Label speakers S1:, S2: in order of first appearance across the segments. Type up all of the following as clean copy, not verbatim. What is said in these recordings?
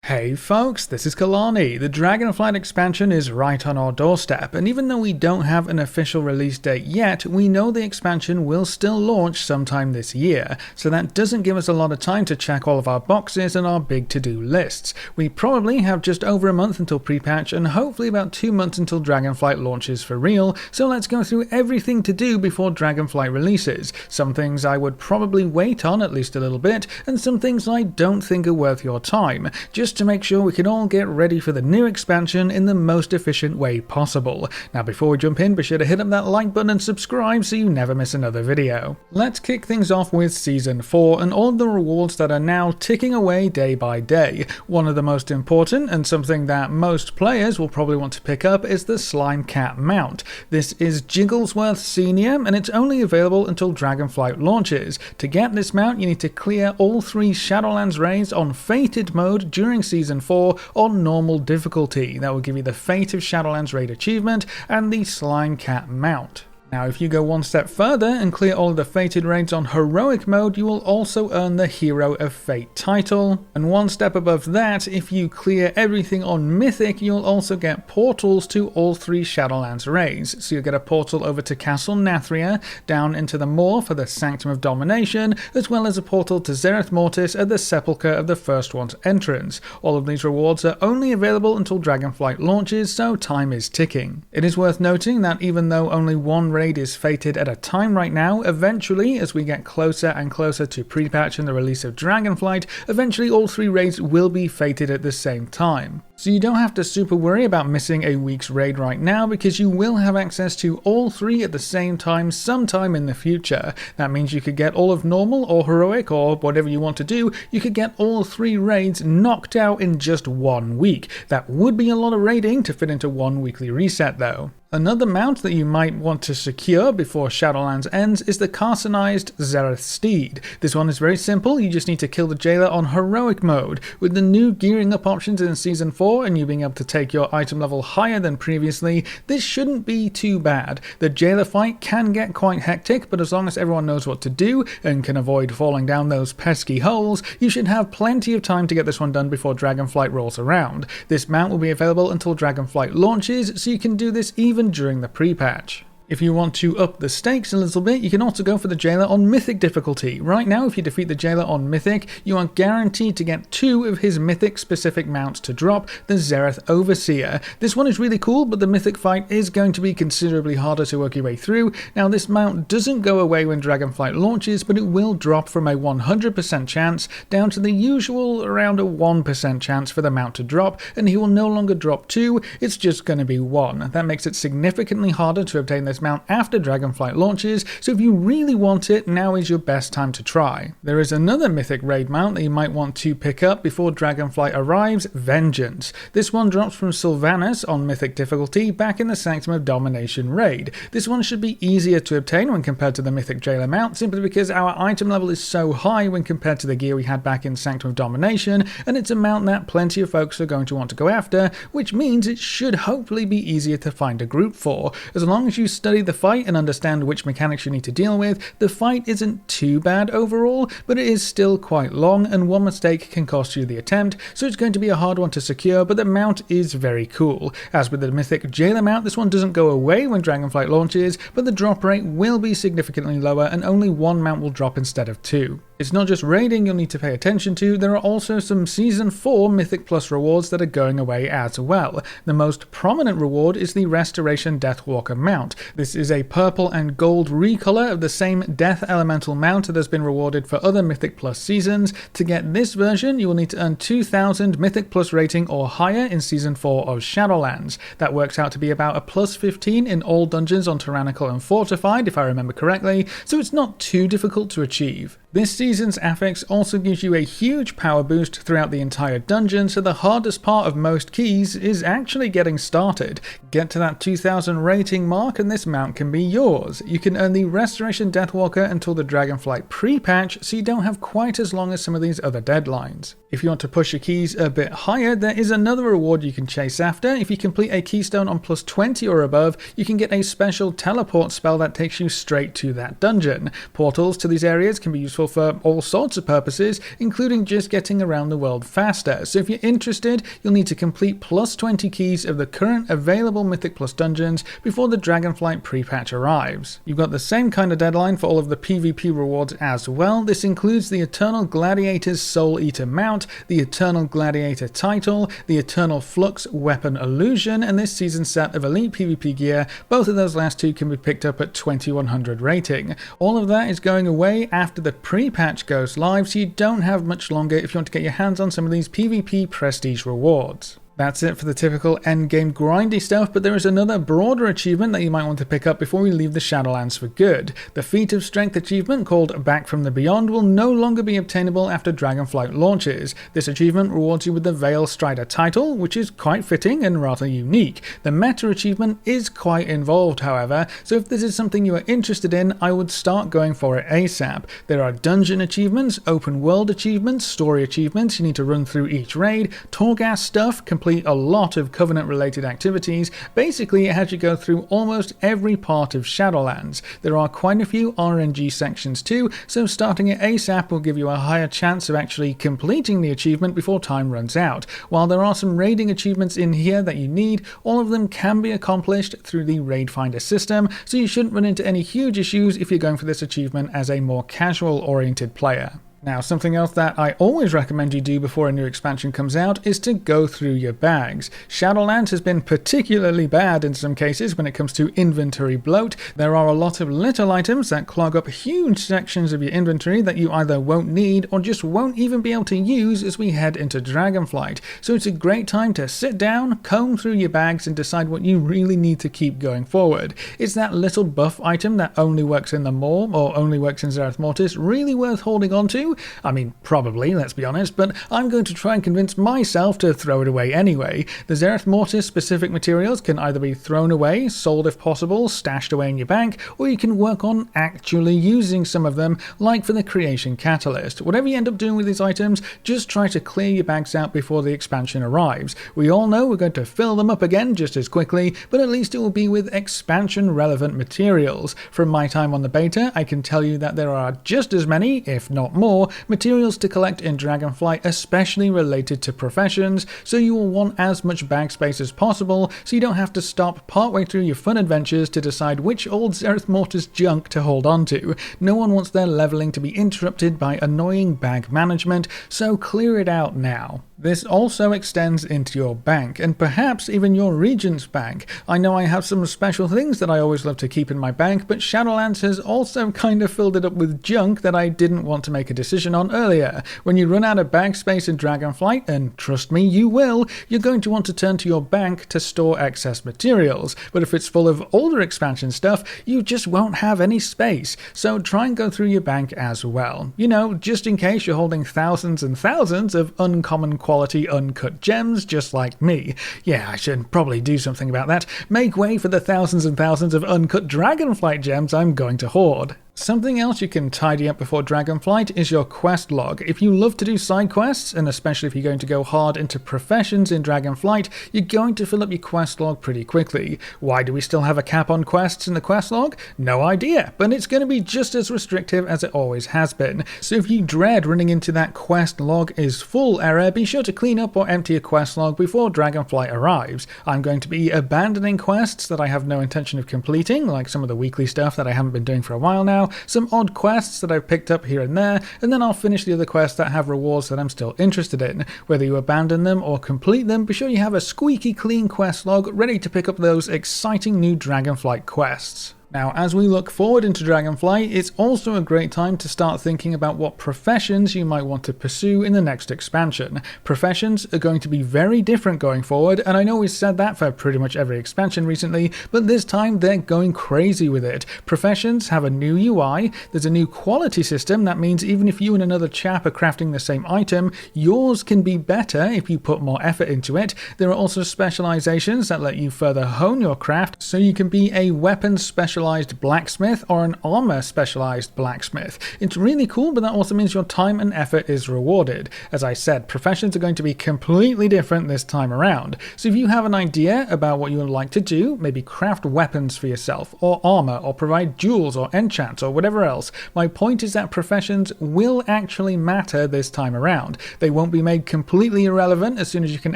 S1: Hey folks, this is Kalani. The Dragonflight expansion is right on our doorstep, and even though we don't have an official release date yet, we know the expansion will still launch sometime this year, so that doesn't give us a lot of time to check all of our boxes and our big to-do lists. We probably have just over a month until pre-patch, and hopefully about 2 months until Dragonflight launches for real, so let's go through everything to do before Dragonflight releases. Some things I would probably wait on at least a little bit, and some things I don't think are worth your time, just to make sure we can all get ready for the new expansion in the most efficient way possible. Now before we jump in, be sure to hit up that like button and subscribe so you never miss another video. Let's kick things off with Season 4 and all of the rewards that are now ticking away day by day. One of the most important, and something that most players will probably want to pick up, is the Slime Cat mount. This is Jigglesworth Sr, and it's only available until Dragonflight launches. To get this mount, you need to clear all 3 Shadowlands raids on Fated mode during Season 4 on normal difficulty. That will give you the Fate of Shadowlands raid achievement and the Slime Cat mount. Now if you go one step further and clear all of the Fated raids on Heroic mode, you will also earn the Hero of Fate title. And one step above that, if you clear everything on Mythic, you'll also get portals to all 3 Shadowlands raids. So you'll get a portal over to Castle Nathria, down into the Moor for the Sanctum of Domination, as well as a portal to Zereth Mortis at the Sepulchre of the First One's entrance. All of these rewards are only available until Dragonflight launches, so time is ticking. It is worth noting that even though only one raid is fated at a time right now, eventually, as we get closer and closer to pre-patch and the release of Dragonflight, eventually all 3 raids will be fated at the same time. So you don't have to super worry about missing a week's raid right now, because you will have access to all 3 at the same time sometime in the future. That means you could get all of normal or heroic or whatever you want to do, you could get all 3 raids knocked out in just 1 week. That would be a lot of raiding to fit into 1 weekly reset though. Another mount that you might want to secure before Shadowlands ends is the Carcinized Zereth Steed. This one is very simple, you just need to kill the Jailer on Heroic mode. With the new gearing up options in Season 4 and you being able to take your item level higher than previously, this shouldn't be too bad. The Jailer fight can get quite hectic, but as long as everyone knows what to do and can avoid falling down those pesky holes, you should have plenty of time to get this one done before Dragonflight rolls around. This mount will be available until Dragonflight launches, so you can do this even during the pre-patch. If you want to up the stakes a little bit, you can also go for the Jailer on Mythic difficulty. Right now, if you defeat the Jailer on Mythic, you are guaranteed to get 2 of his Mythic specific mounts to drop, the Zereth Overseer. This one is really cool, but the Mythic fight is going to be considerably harder to work your way through. Now this mount doesn't go away when Dragonflight launches, but it will drop from a 100% chance down to the usual around a 1% chance for the mount to drop, and he will no longer drop 2, it's just going to be 1. That makes it significantly harder to obtain this mount after Dragonflight launches, so if you really want it, now is your best time to try. There is another Mythic raid mount that you might want to pick up before Dragonflight arrives, Vengeance. This one drops from Sylvanas on Mythic difficulty back in the Sanctum of Domination raid. This one should be easier to obtain when compared to the Mythic Jailer mount, simply because our item level is so high when compared to the gear we had back in Sanctum of Domination, and it's a mount that plenty of folks are going to want to go after, which means it should hopefully be easier to find a group for. As long as you study the fight and understand which mechanics you need to deal with, the fight isn't too bad overall, but it is still quite long, and one mistake can cost you the attempt, so it's going to be a hard one to secure, but the mount is very cool. As with the Mythic Jailer mount, this one doesn't go away when Dragonflight launches, but the drop rate will be significantly lower, and only 1 mount will drop instead of 2. It's not just raiding you'll need to pay attention to, there are also some Season 4 Mythic Plus rewards that are going away as well. The most prominent reward is the Restoration Deathwalker mount. This is a purple and gold recolor of the same Death Elemental mount that has been rewarded for other Mythic Plus seasons. To get this version, you will need to earn 2000 Mythic Plus rating or higher in Season 4 of Shadowlands. That works out to be about a plus 15 in all dungeons on Tyrannical and Fortified, if I remember correctly, so it's not too difficult to achieve. This season's affix also gives you a huge power boost throughout the entire dungeon, so the hardest part of most keys is actually getting started. Get to that 2000 rating mark and this mount can be yours. You can earn the Restoration Deathwalker until the Dragonflight pre-patch, so you don't have quite as long as some of these other deadlines. If you want to push your keys a bit higher, there is another reward you can chase after. If you complete a keystone on plus 20 or above, you can get a special teleport spell that takes you straight to that dungeon. Portals to these areas can be useful for all sorts of purposes, including just getting around the world faster. So if you're interested, you'll need to complete plus 20 keys of the current available Mythic Plus dungeons before the Dragonflight pre-patch arrives. You've got the same kind of deadline for all of the PvP rewards as well. This includes the Eternal Gladiator's Soul Eater mount, the Eternal Gladiator title, the Eternal Flux weapon illusion, and this season's set of elite PvP gear. Both of those last two can be picked up at 2100 rating. All of that is going away after the pre-patch goes live, so you don't have much longer if you want to get your hands on some of these PvP prestige rewards. That's it for the typical endgame grindy stuff, but there is another broader achievement that you might want to pick up before we leave the Shadowlands for good. The Feat of Strength achievement, called Back from the Beyond, will no longer be obtainable after Dragonflight launches. This achievement rewards you with the Veil Strider title, which is quite fitting and rather unique. The meta achievement is quite involved, however, so if this is something you are interested in, I would start going for it ASAP. There are dungeon achievements, open world achievements, story achievements you need to run through each raid, Torghast stuff, complete a lot of Covenant related activities. Basically, it has you go through almost every part of Shadowlands. There are quite a few RNG sections too, so starting it ASAP will give you a higher chance of actually completing the achievement before time runs out. While there are some raiding achievements in here that you need, all of them can be accomplished through the Raid Finder system, so you shouldn't run into any huge issues if you're going for this achievement as a more casual oriented player. Now, something else that I always recommend you do before a new expansion comes out is to go through your bags. Shadowlands has been particularly bad in some cases when it comes to inventory bloat. There are a lot of little items that clog up huge sections of your inventory that you either won't need or just won't even be able to use as we head into Dragonflight. So it's a great time to sit down, comb through your bags and decide what you really need to keep going forward. Is that little buff item that only works in the Maw or only works in Zereth Mortis really worth holding on to? I mean, probably, let's be honest, but I'm going to try and convince myself to throw it away anyway. The Zereth Mortis specific materials can either be thrown away, sold if possible, stashed away in your bank, or you can work on actually using some of them, like for the Creation Catalyst. Whatever you end up doing with these items, just try to clear your bags out before the expansion arrives. We all know we're going to fill them up again just as quickly, but at least it will be with expansion relevant materials. From my time on the beta, I can tell you that there are just as many, if not more, materials to collect in Dragonflight, especially related to professions, so you will want as much bag space as possible so you don't have to stop partway through your fun adventures to decide which old Zereth Mortis junk to hold on to. No one wants their leveling to be interrupted by annoying bag management, so clear it out now. This also extends into your bank, and perhaps even your Regent's bank. I know I have some special things that I always love to keep in my bank, but Shadowlands has also kind of filled it up with junk that I didn't want to make a decision on earlier. When you run out of bag space in Dragonflight, and trust me, you will, you're going to want to turn to your bank to store excess materials. But if it's full of older expansion stuff, you just won't have any space. So try and go through your bank as well. You know, just in case you're holding thousands and thousands of uncommon quality uncut gems just like me. Yeah, I should probably do something about that. Make way for the thousands and thousands of uncut Dragonflight gems I'm going to hoard. Something else you can tidy up before Dragonflight is your quest log. If you love to do side quests, and especially if you're going to go hard into professions in Dragonflight, you're going to fill up your quest log pretty quickly. Why do we still have a cap on quests in the quest log? No idea, but it's going to be just as restrictive as it always has been. So if you dread running into that quest log is full error, be sure to clean up or empty your quest log before Dragonflight arrives. I'm going to be abandoning quests that I have no intention of completing, like some of the weekly stuff that I haven't been doing for a while now, some odd quests that I've picked up here and there, and then I'll finish the other quests that have rewards that I'm still interested in. Whether you abandon them or complete them, be sure you have a squeaky clean quest log ready to pick up those exciting new Dragonflight quests. Now, as we look forward into Dragonflight, it's also a great time to start thinking about what professions you might want to pursue in the next expansion. Professions are going to be very different going forward, and I know we've said that for pretty much every expansion recently, but this time they're going crazy with it. Professions have a new UI, there's a new quality system that means even if you and another chap are crafting the same item, yours can be better if you put more effort into it. There are also specializations that let you further hone your craft, so you can be a weapons specialist specialized blacksmith or an armor specialized blacksmith. It's really cool, but that also means your time and effort is rewarded. As I said, professions are going to be completely different this time around. So if you have an idea about what you would like to do, maybe craft weapons for yourself, or armor, or provide jewels or enchants or whatever else, my point is that professions will actually matter this time around. They won't be made completely irrelevant as soon as you can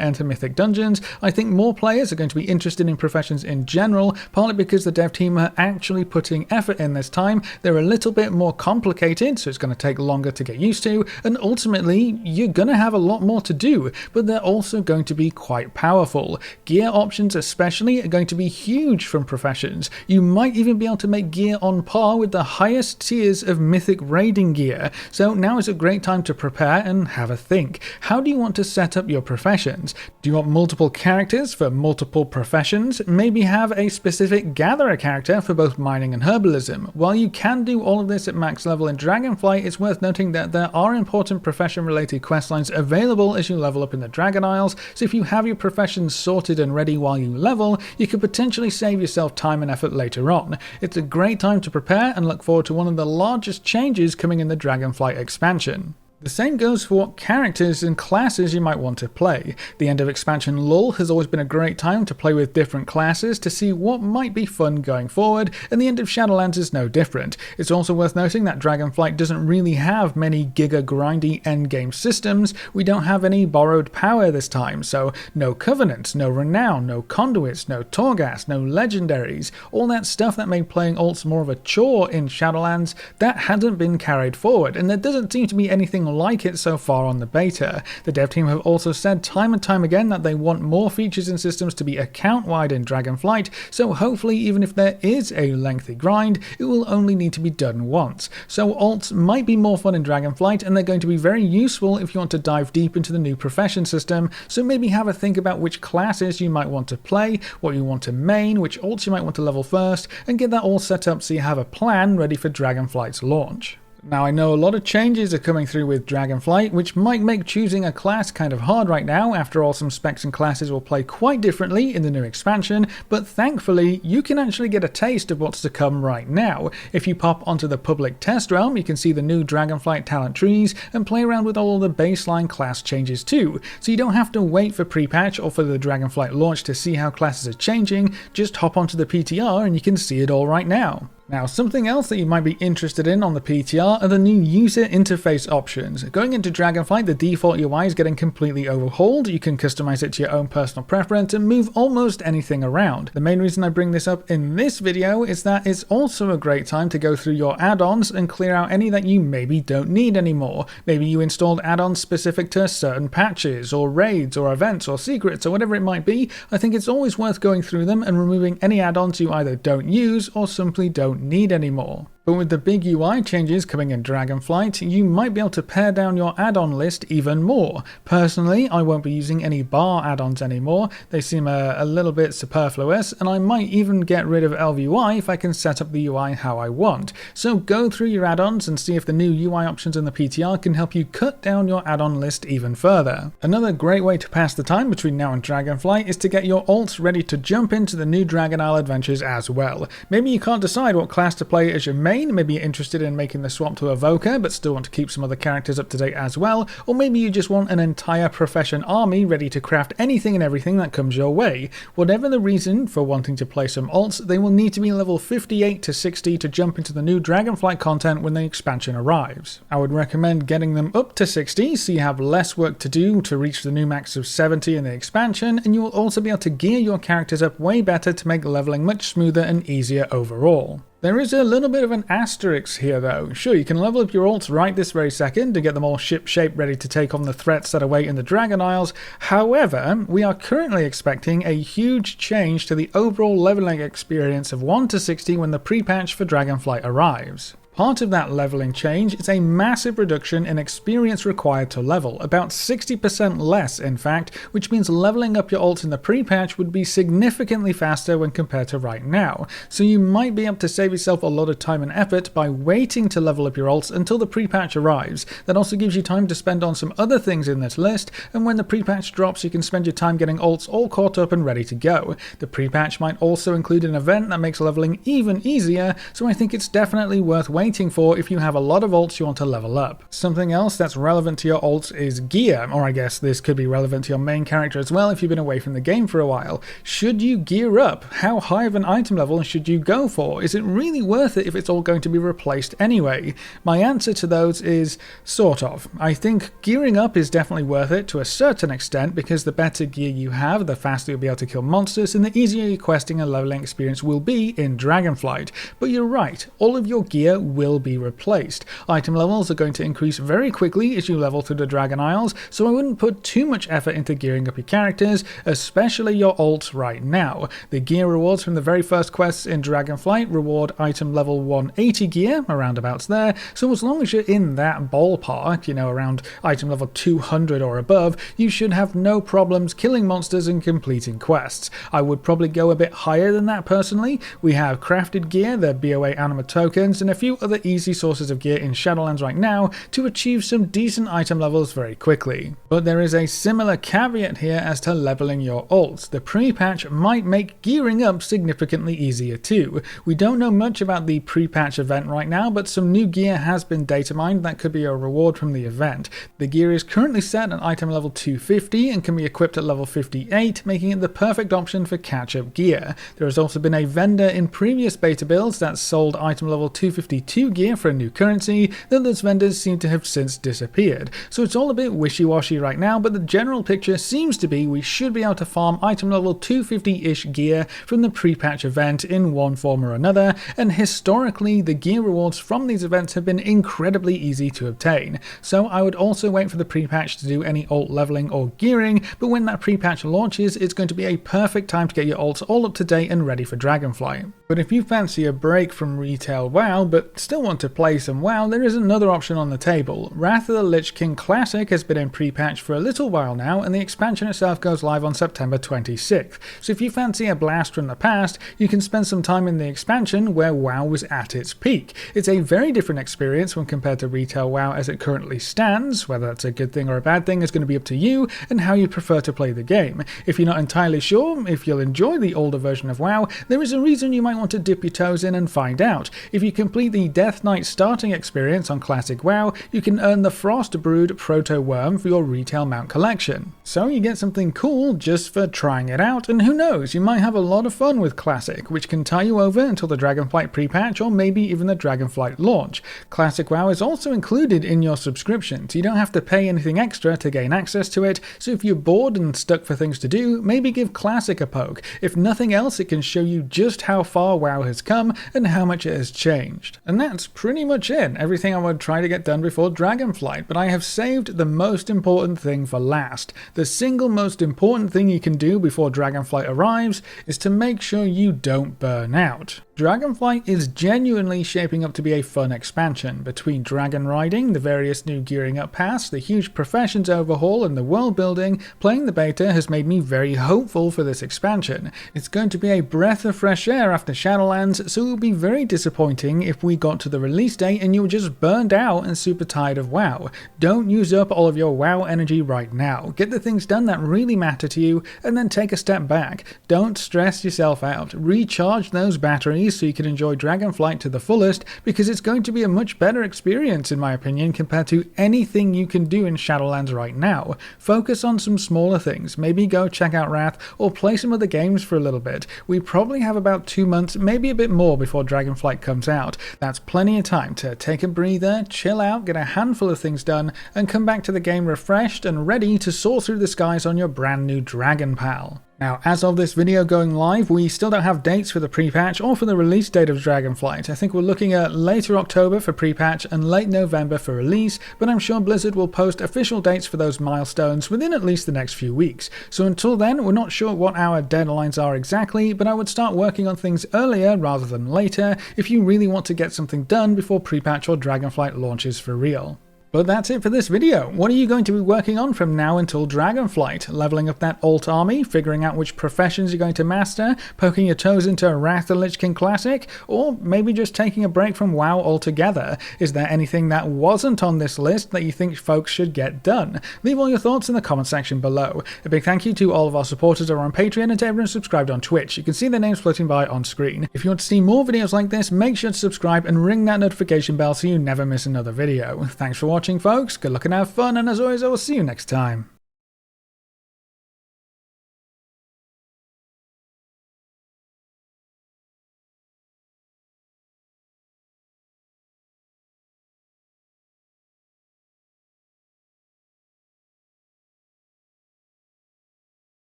S1: enter Mythic dungeons. I think more players are going to be interested in professions in general, partly because the dev team are actually putting effort in this time. They're a little bit more complicated, so it's going to take longer to get used to, and ultimately you're going to have a lot more to do, but they're also going to be quite powerful. Gear options especially are going to be huge from professions. You might even be able to make gear on par with the highest tiers of Mythic raiding gear, so now is a great time to prepare and have a think. How do you want to set up your professions? Do you want multiple characters for multiple professions? Maybe have a specific gatherer character for both mining and herbalism. While you can do all of this at max level in Dragonflight, it's worth noting that there are important profession related questlines available as you level up in the Dragon Isles, so if you have your professions sorted and ready while you level, you could potentially save yourself time and effort later on. It's a great time to prepare and look forward to one of the largest changes coming in the Dragonflight expansion. The same goes for what characters and classes you might want to play. The end of expansion lull has always been a great time to play with different classes to see what might be fun going forward, and the end of Shadowlands is no different. It's also worth noting that Dragonflight doesn't really have many giga grindy endgame systems. We don't have any borrowed power this time, so no covenants, no renown, no conduits, no Torghast, no legendaries. All that stuff that made playing alts more of a chore in Shadowlands, that hadn't been carried forward, and there doesn't seem to be anything like it so far on the beta. The dev team have also said time and time again that they want more features and systems to be account-wide in Dragonflight, so hopefully even if there is a lengthy grind, it will only need to be done once. So alts might be more fun in Dragonflight, and they're going to be very useful if you want to dive deep into the new profession system, so maybe have a think about which classes you might want to play, what you want to main, which alts you might want to level first, and get that all set up so you have a plan ready for Dragonflight's launch. Now I know a lot of changes are coming through with Dragonflight, which might make choosing a class kind of hard right now. After all, some specs and classes will play quite differently in the new expansion, but thankfully you can actually get a taste of what's to come right now. If you pop onto the public test realm, you can see the new Dragonflight talent trees and play around with all the baseline class changes too, so you don't have to wait for pre-patch or for the Dragonflight launch to see how classes are changing. Just hop onto the PTR and you can see it all right now. Now, something else that you might be interested in on the PTR are the new user interface options. Going into Dragonflight, the default UI is getting completely overhauled. You can customize it to your own personal preference and move almost anything around. The main reason I bring this up in this video is that it's also a great time to go through your add-ons and clear out any that you maybe don't need anymore. Maybe you installed add-ons specific to certain patches or raids or events or secrets or whatever it might be. I think it's always worth going through them and removing any add-ons you either don't use or simply don't need anymore. But with the big UI changes coming in Dragonflight, you might be able to pare down your add-on list even more. Personally, I won't be using any bar add-ons anymore. They seem a little bit superfluous, and I might even get rid of LVUI if I can set up the UI how I want. So go through your add-ons and see if the new UI options in the PTR can help you cut down your add-on list even further. Another great way to pass the time between now and Dragonflight is to get your alts ready to jump into the new Dragon Isle adventures as well. Maybe you can't decide what class to play as your main. Maybe you're interested in making the swap to Evoker but still want to keep some other characters up to date as well, or maybe you just want an entire profession army ready to craft anything and everything that comes your way. Whatever the reason for wanting to play some alts, they will need to be level 58 to 60 to jump into the new Dragonflight content when the expansion arrives. I would recommend getting them up to 60 so you have less work to do to reach the new max of 70 in the expansion, and you will also be able to gear your characters up way better to make leveling much smoother and easier overall. There is a little bit of an asterisk here though. Sure, you can level up your alts right this very second to get them all ship-shape ready to take on the threats that await in the Dragon Isles. However, we are currently expecting a huge change to the overall leveling experience of 1 to 60 when the pre-patch for Dragonflight arrives. Part of that leveling change is a massive reduction in experience required to level, about 60% less in fact, which means leveling up your ults in the pre-patch would be significantly faster when compared to right now, so you might be able to save yourself a lot of time and effort by waiting to level up your ults until the pre-patch arrives. That also gives you time to spend on some other things in this list, and when the pre-patch drops you can spend your time getting ults all caught up and ready to go. The pre-patch might also include an event that makes leveling even easier, so I think it's definitely worth waiting for if you have a lot of ults you want to level up. Something else that's relevant to your ults is gear, or I guess this could be relevant to your main character as well if you've been away from the game for a while. Should you gear up? How high of an item level should you go for? Is it really worth it if it's all going to be replaced anyway? My answer to those is sort of. I think gearing up is definitely worth it to a certain extent because the better gear you have, the faster you'll be able to kill monsters and the easier your questing and leveling experience will be in Dragonflight. But you're right, all of your gear will be replaced. Item levels are going to increase very quickly as you level through the Dragon Isles, so I wouldn't put too much effort into gearing up your characters, especially your ults right now. The gear rewards from the very first quests in Dragonflight reward item level 180 gear, around abouts there, so as long as you're in that ballpark, you know, around item level 200 or above, you should have no problems killing monsters and completing quests. I would probably go a bit higher than that personally. We have crafted gear, the BOA anima tokens, and a few other easy sources of gear in Shadowlands right now to achieve some decent item levels very quickly. But there is a similar caveat here as to leveling your ults. The pre-patch might make gearing up significantly easier too. We don't know much about the pre-patch event right now, but some new gear has been data mined that could be a reward from the event. The gear is currently set at item level 250 and can be equipped at level 58, making it the perfect option for catch-up gear. There has also been a vendor in previous beta builds that sold item level 252 gear for a new currency, though those vendors seem to have since disappeared. So it's all a bit wishy-washy right now, but the general picture seems to be we should be able to farm item level 250-ish gear from the pre-patch event in one form or another, and historically the gear rewards from these events have been incredibly easy to obtain. So I would also wait for the pre-patch to do any ult leveling or gearing, but when that pre-patch launches it's going to be a perfect time to get your ults all up to date and ready for Dragonflight. But if you fancy a break from retail WoW but still want to play some WoW, there is another option on the table. Wrath of the Lich King Classic has been in pre-patch for a little while now, and the expansion itself goes live on September 26th. So if you fancy a blast from the past, you can spend some time in the expansion where WoW was at its peak. It's a very different experience when compared to retail WoW as it currently stands. Whether that's a good thing or a bad thing is going to be up to you and how you prefer to play the game. If you're not entirely sure if you'll enjoy the older version of WoW, there is a reason you might want to dip your toes in and find out. If you complete the Death Knight starting experience on Classic WoW, you can earn the Frost Brood Proto Worm for your retail mount collection. So you get something cool just for trying it out, and who knows, you might have a lot of fun with Classic, which can tie you over until the Dragonflight pre-patch or maybe even the Dragonflight launch. Classic WoW is also included in your subscription, so you don't have to pay anything extra to gain access to it, so if you're bored and stuck for things to do, maybe give Classic a poke. If nothing else, it can show you just how far WoW has come and how much it has changed. And that's pretty much it, everything I would try to get done before Dragonflight, but I have saved the most important thing for last. The single most important thing you can do before Dragonflight arrives is to make sure you don't burn out. Dragonflight is genuinely shaping up to be a fun expansion. Between dragon riding, the various new gearing up paths, the huge professions overhaul and the world building, playing the beta has made me very hopeful for this expansion. It's going to be a breath of fresh air after Shadowlands, so it would be very disappointing if we got to the release date and you were just burned out and super tired of WoW. Don't use up all of your WoW energy right now. Get the things done that really matter to you and then take a step back. Don't stress yourself out. Recharge those batteries so you can enjoy Dragonflight to the fullest, because it's going to be a much better experience in my opinion compared to anything you can do in Shadowlands right now. Focus on some smaller things, maybe go check out Wrath or play some other games for a little bit. We probably have about 2 months, maybe a bit more before Dragonflight comes out. That's plenty of time to take a breather, chill out, get a handful of things done and come back to the game refreshed and ready to soar through the skies on your brand new Dragon Pal. Now, as of this video going live, we still don't have dates for the pre-patch or for the release date of Dragonflight. I think we're looking at later October for pre-patch and late November for release, but I'm sure Blizzard will post official dates for those milestones within at least the next few weeks. So until then, we're not sure what our deadlines are exactly, but I would start working on things earlier rather than later if you really want to get something done before pre-patch or Dragonflight launches for real. But that's it for this video. What are you going to be working on from now until Dragonflight? Leveling up that alt army, figuring out which professions you're going to master, poking your toes into Wrath of the Lich King Classic, or maybe just taking a break from WoW altogether? Is there anything that wasn't on this list that you think folks should get done? Leave all your thoughts in the comment section below. A big thank you to all of our supporters over on Patreon and to everyone subscribed on Twitch. You can see their names floating by on screen. If you want to see more videos like this, make sure to subscribe and ring that notification bell so you never miss another video. Thanks for watching, folks. Good luck and have fun, and as always, I will see you next time.